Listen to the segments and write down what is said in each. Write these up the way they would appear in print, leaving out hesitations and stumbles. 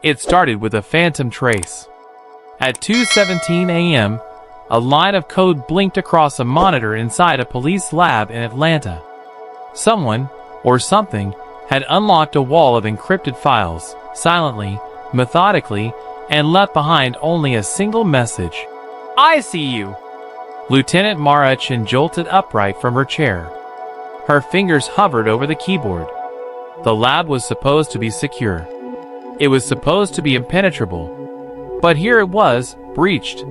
It started with a phantom trace. At 2:17 a.m., a line of code blinked across a monitor inside a police lab in Atlanta. Someone, or something, had unlocked a wall of encrypted files, silently, methodically, and left behind only a single message. "I see you." Lieutenant Mara Chen jolted upright from her chair. Her fingers hovered over the keyboard. The lab was supposed to be secure. It was supposed to be impenetrable. But here it was, breached.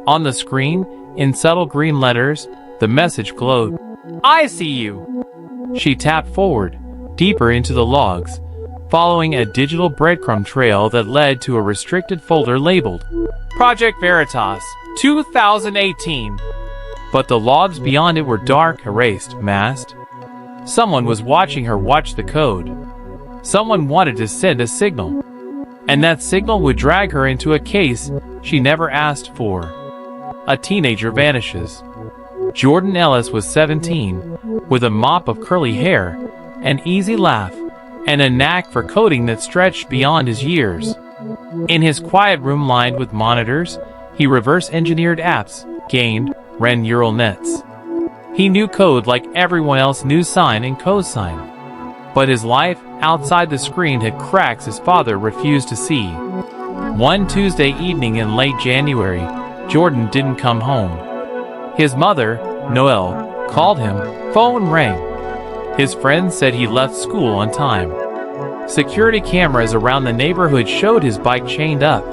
On the screen, in subtle green letters, the message glowed. "I see you." She tapped forward, deeper into the logs, following a digital breadcrumb trail that led to a restricted folder labeled Project Veritas, 2018. But the logs beyond it were dark, erased, masked. Someone was watching her watch the code. Someone wanted to send a signal. And that signal would drag her into a case she never asked for. A teenager vanishes. Jordan Ellis was 17, with a mop of curly hair, an easy laugh, and a knack for coding that stretched beyond his years. In his quiet room lined with monitors, he reverse-engineered apps, ran neural nets. He knew code like everyone else knew sine and cosine. But his life outside the screen had cracks his father refused to see. One Tuesday evening in late January, Jordan didn't come home. His mother, Noelle, called him. Phone rang. His friends said he left school on time. Security cameras around the neighborhood showed his bike chained up,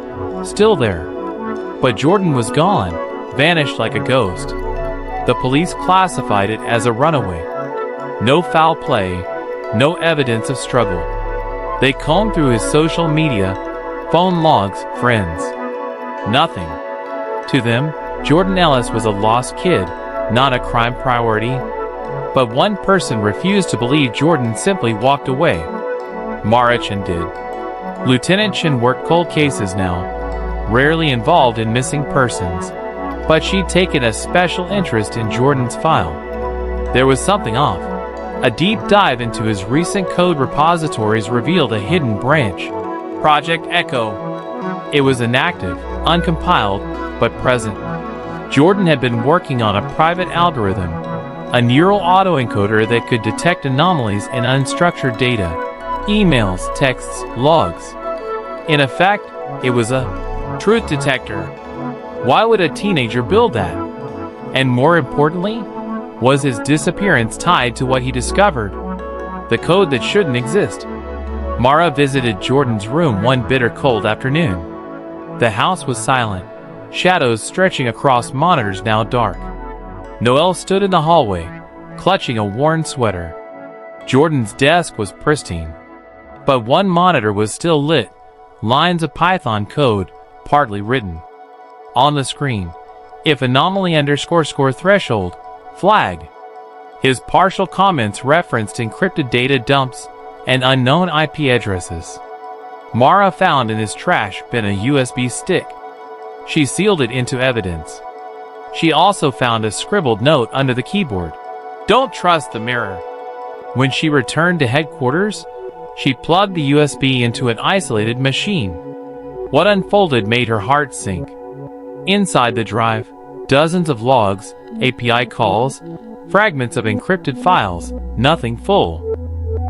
still there. But Jordan was gone, vanished like a ghost. The police classified it as a runaway. No foul play, no evidence of struggle. They combed through his social media, phone logs, friends. Nothing. To them, Jordan Ellis was a lost kid, not a crime priority. But one person refused to believe Jordan simply walked away. Mara Chen did. Lieutenant Chen worked cold cases now, rarely involved in missing persons. But she'd taken a special interest in Jordan's file. There was something off. A deep dive into his recent code repositories revealed a hidden branch. Project Echo. It was inactive, uncompiled, but present. Jordan had been working on a private algorithm, a neural autoencoder that could detect anomalies in unstructured data, emails, texts, logs. In effect, it was a truth detector. Why would a teenager build that? And more importantly, was his disappearance tied to what he discovered? The code that shouldn't exist. Mara visited Jordan's room one bitter cold afternoon. The house was silent, shadows stretching across monitors now dark. Noelle stood in the hallway, clutching a worn sweater. Jordan's desk was pristine. But one monitor was still lit, lines of Python code, partly written. On the screen, if anomaly _ threshold, flag. His partial comments referenced encrypted data dumps and unknown IP addresses. Mara found in his trash bin a USB stick. She sealed it into evidence. She also found a scribbled note under the keyboard. Don't trust the mirror. When she returned to headquarters, she plugged the USB into an isolated machine. What unfolded made her heart sink. Inside the drive, dozens of logs, API calls, fragments of encrypted files, nothing full.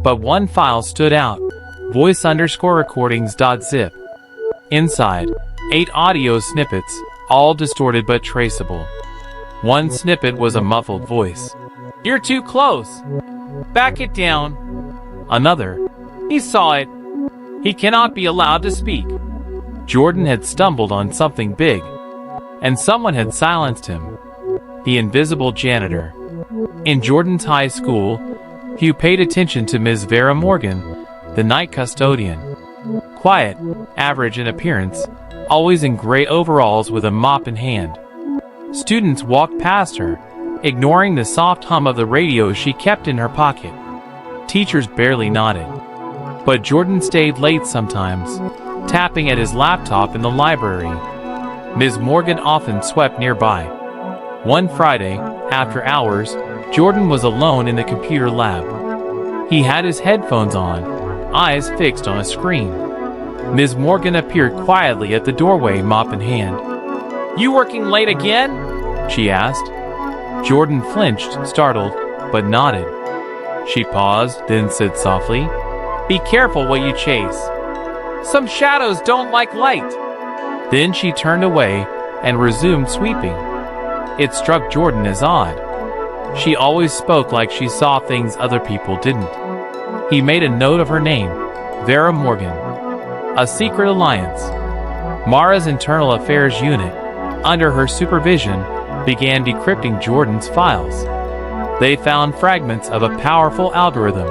But one file stood out, voice_recordings.zip. Inside, 8 audio snippets, all distorted but traceable. One snippet was a muffled voice. "You're too close. Back it down." Another. "He saw it. He cannot be allowed to speak." Jordan had stumbled on something big. And someone had silenced him. The invisible janitor. In Jordan's high school, few paid attention to Ms. Vera Morgan, the night custodian. Quiet, average in appearance, always in gray overalls with a mop in hand. Students walked past her, ignoring the soft hum of the radio she kept in her pocket. Teachers barely nodded. But Jordan stayed late sometimes, tapping at his laptop in the library. Ms. Morgan often swept nearby. One Friday, after hours, Jordan was alone in the computer lab. He had his headphones on, eyes fixed on a screen. Ms. Morgan appeared quietly at the doorway, mop in hand. "You working late again?" she asked. Jordan flinched, startled, but nodded. She paused, then said softly, "Be careful what you chase. Some shadows don't like light." Then she turned away and resumed sweeping. It struck Jordan as odd. She always spoke like she saw things other people didn't. He made a note of her name, Vera Morgan. A secret alliance. Mara's internal affairs unit, under her supervision, began decrypting Jordan's files. They found fragments of a powerful algorithm,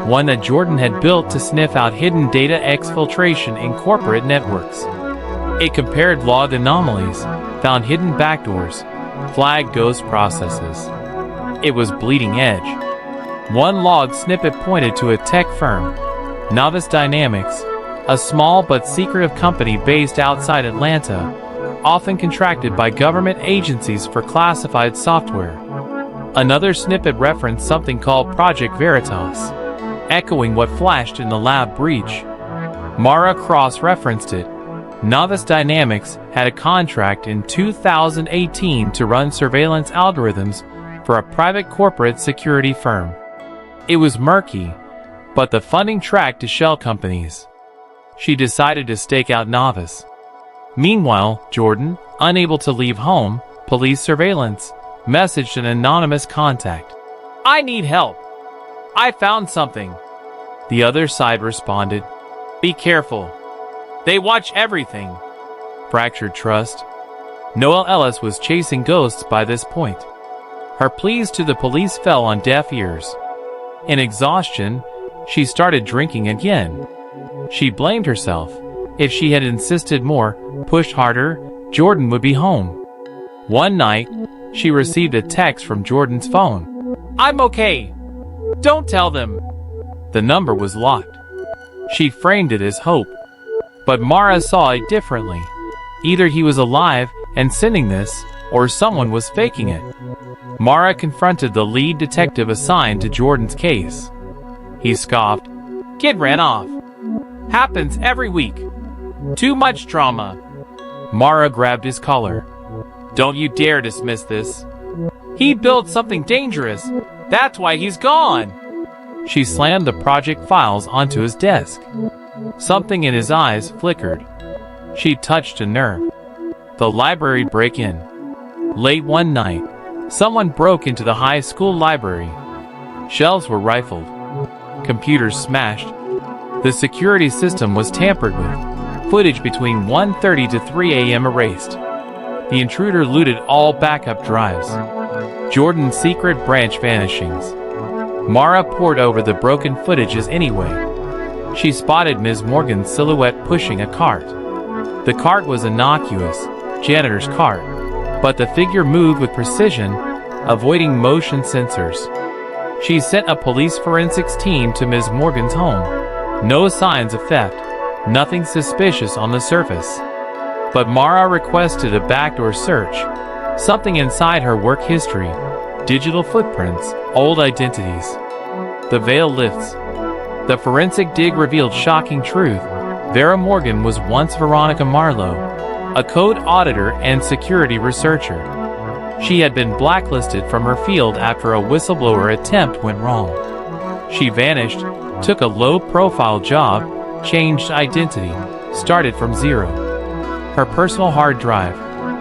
one that Jordan had built to sniff out hidden data exfiltration in corporate networks. It compared log anomalies, found hidden backdoors, flagged ghost processes. It was bleeding edge. One log snippet pointed to a tech firm, Novice Dynamics, a small but secretive company based outside Atlanta, often contracted by government agencies for classified software. Another snippet referenced something called Project Veritas, echoing what flashed in the lab breach. Mara cross-referenced it. Novice Dynamics had a contract in 2018 to run surveillance algorithms for a private corporate security firm. It was murky, but the funding tracked to shell companies. She decided to stake out Novice. Meanwhile, Jordan, unable to leave home, police surveillance, messaged an anonymous contact. "I need help. I found something." The other side responded, "Be careful. They watch everything." Fractured trust. Noelle Ellis was chasing ghosts by this point. Her pleas to the police fell on deaf ears. In exhaustion, she started drinking again. She blamed herself. If she had insisted more, pushed harder, Jordan would be home. One night, she received a text from Jordan's phone. "I'm okay. Don't tell them." The number was locked. She framed it as hope. But Mara saw it differently. Either he was alive and sending this, or someone was faking it. Mara confronted the lead detective assigned to Jordan's case. He scoffed. "Kid ran off. Happens every week. Too much drama." Mara grabbed his collar. "Don't you dare dismiss this. He built something dangerous. That's why he's gone." She slammed the project files onto his desk. Something in his eyes flickered. She touched a nerve. The library break-in. Late one night, someone broke into the high school library. Shelves were rifled. Computers smashed. The security system was tampered with. Footage between 1:30 to 3 a.m. erased. The intruder looted all backup drives. Jordan's secret branch vanishings. Mara pored over the broken footages anyway. She spotted Ms. Morgan's silhouette pushing a cart. The cart was innocuous, janitor's cart, but the figure moved with precision, avoiding motion sensors. She sent a police forensics team to Ms. Morgan's home. No signs of theft, nothing suspicious on the surface. But Mara requested a backdoor search, something inside her work history, digital footprints, old identities. The veil lifts. The forensic dig revealed shocking truth. Vera Morgan was once Veronica Marlowe, a code auditor and security researcher. She had been blacklisted from her field after a whistleblower attempt went wrong. She vanished, took a low-profile job, changed identity, started from zero. Her personal hard drive,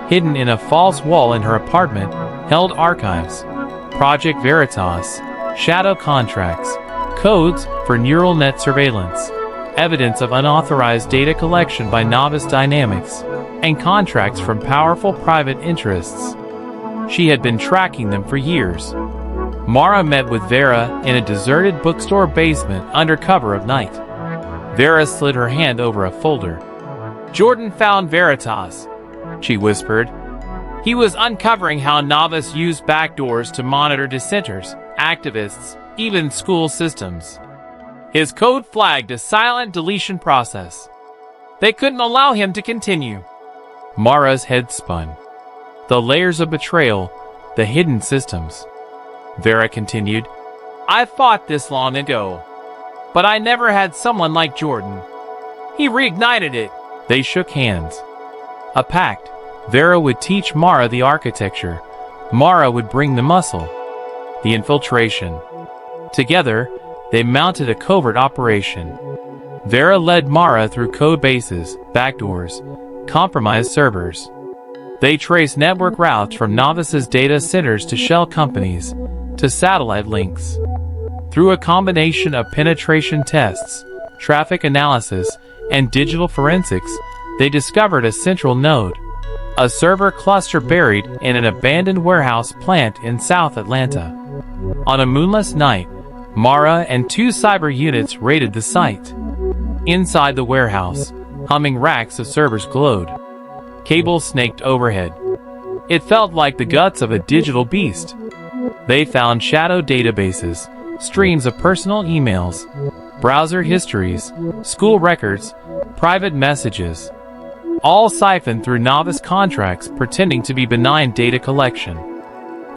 hidden in a false wall in her apartment, held archives, Project Veritas, shadow contracts, codes for neural net surveillance, evidence of unauthorized data collection by Novice Dynamics, and contracts from powerful private interests. She had been tracking them for years. Mara met with Vera in a deserted bookstore basement under cover of night. Vera slid her hand over a folder. "Jordan found Veritas," she whispered. "He was uncovering how Novice used backdoors to monitor dissenters, activists, even school systems. His code flagged a silent deletion process. They couldn't allow him to continue." Mara's head spun. The layers of betrayal, the hidden systems. Vera continued, "I fought this long ago, but I never had someone like Jordan. He reignited it. They shook hands. A pact. Vera would teach Mara the architecture. Mara would bring the muscle. The infiltration. Together, they mounted a covert operation. Vera led Mara through code bases, backdoors, compromised servers. They traced network routes from novices' data centers to shell companies, to satellite links. Through a combination of penetration tests, traffic analysis, and digital forensics, they discovered a central node, a server cluster buried in an abandoned warehouse plant in South Atlanta. On a moonless night, Mara and 2 cyber units raided the site. Inside the warehouse, humming racks of servers glowed. Cables snaked overhead. It felt like the guts of a digital beast. They found shadow databases, streams of personal emails, browser histories, school records, private messages, all siphoned through novice contracts pretending to be benign data collection.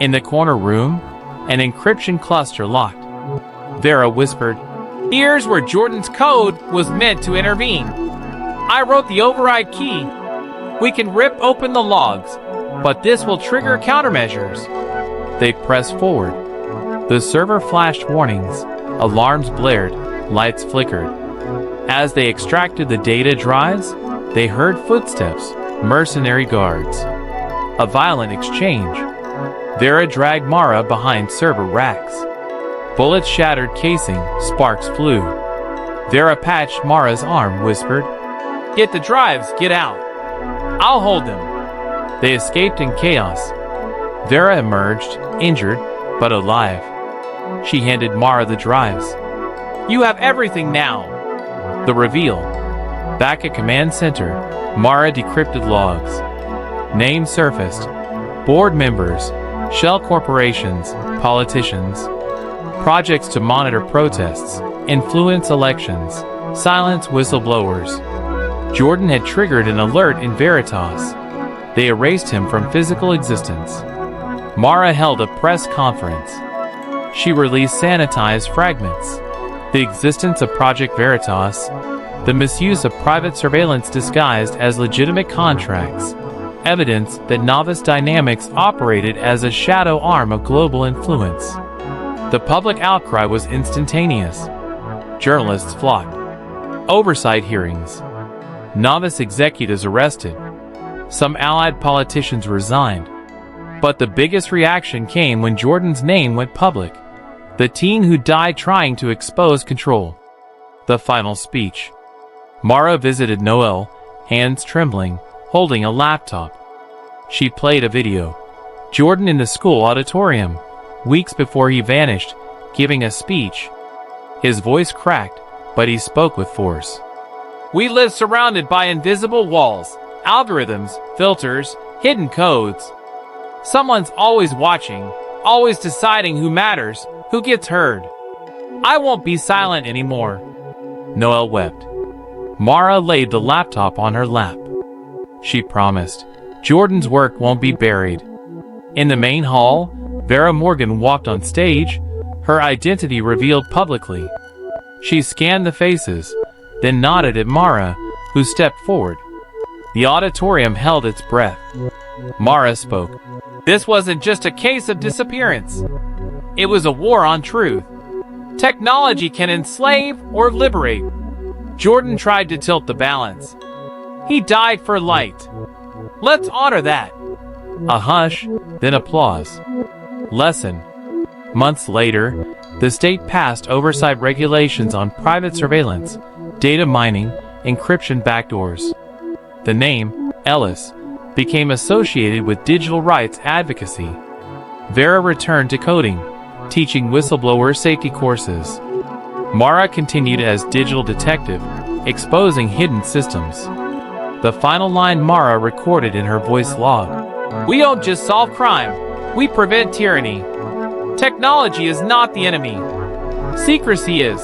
In the corner room, an encryption cluster locked. Vera whispered, "Here's where Jordan's code was meant to intervene. I wrote the override key. We can rip open the logs, but this will trigger countermeasures." They pressed forward. The server flashed warnings, alarms blared, lights flickered. As they extracted the data drives, they heard footsteps, mercenary guards. A violent exchange. Vera dragged Mara behind server racks. Bullets shattered casing, sparks flew. Vera patched Mara's arm, whispered, "Get the drives, get out. I'll hold them." They escaped in chaos. Vera emerged, injured, but alive. She handed Mara the drives. "You have everything now." The reveal. Back at Command Center, Mara decrypted logs. Names surfaced. Board members, shell corporations, politicians. Projects to monitor protests, influence elections, silence whistleblowers. Jordan had triggered an alert in Veritas. They erased him from physical existence. Mara held a press conference. She released sanitized fragments. The existence of Project Veritas, the misuse of private surveillance disguised as legitimate contracts, evidence that novice dynamics operated as a shadow arm of global influence. The public outcry was instantaneous. Journalists flocked. Oversight hearings. Novice executives arrested. Some allied politicians resigned. But the biggest reaction came when Jordan's name went public. The teen who died trying to expose control. The final speech. Mara visited Noel, hands trembling, holding a laptop. She played a video. Jordan in the school auditorium, weeks before he vanished, giving a speech. His voice cracked, but he spoke with force. "We live surrounded by invisible walls, algorithms, filters, hidden codes. Someone's always watching, always deciding who matters, who gets heard. I won't be silent anymore." Noel wept. Mara laid the laptop on her lap. She promised, Jordan's work won't be buried. In the main hall, Vera Morgan walked on stage, her identity revealed publicly. She scanned the faces, then nodded at Mara, who stepped forward. The auditorium held its breath. Mara spoke. "This wasn't just a case of disappearance. It was a war on truth. Technology can enslave or liberate. Jordan tried to tilt the balance. He died for light. Let's honor that." A hush, then applause. Lesson. Months later, the state passed oversight regulations on private surveillance, data mining, encryption backdoors. The name, Ellis, became associated with digital rights advocacy. Vera returned to coding, teaching whistleblower safety courses. Mara continued as digital detective, exposing hidden systems. The final line Mara recorded in her voice log. "We don't just solve crime, we prevent tyranny. Technology is not the enemy. Secrecy is."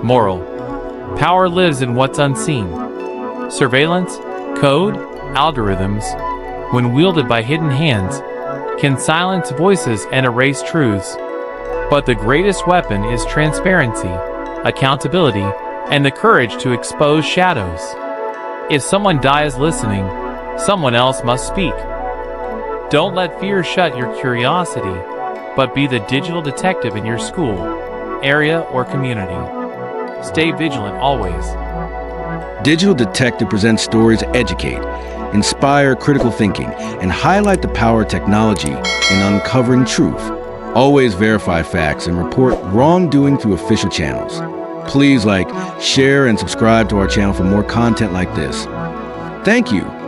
Moral. Power lives in what's unseen. Surveillance, code, algorithms, when wielded by hidden hands, can silence voices and erase truths. But the greatest weapon is transparency, accountability, and the courage to expose shadows. If someone dies listening, someone else must speak. Don't let fear shut your curiosity, but be the digital detective in your school, area, or community. Stay vigilant always. Digital Detective presents stories to educate, inspire critical thinking, and highlight the power of technology in uncovering truth. Always verify facts and report wrongdoing through official channels. Please like, share, and subscribe to our channel for more content like this. Thank you.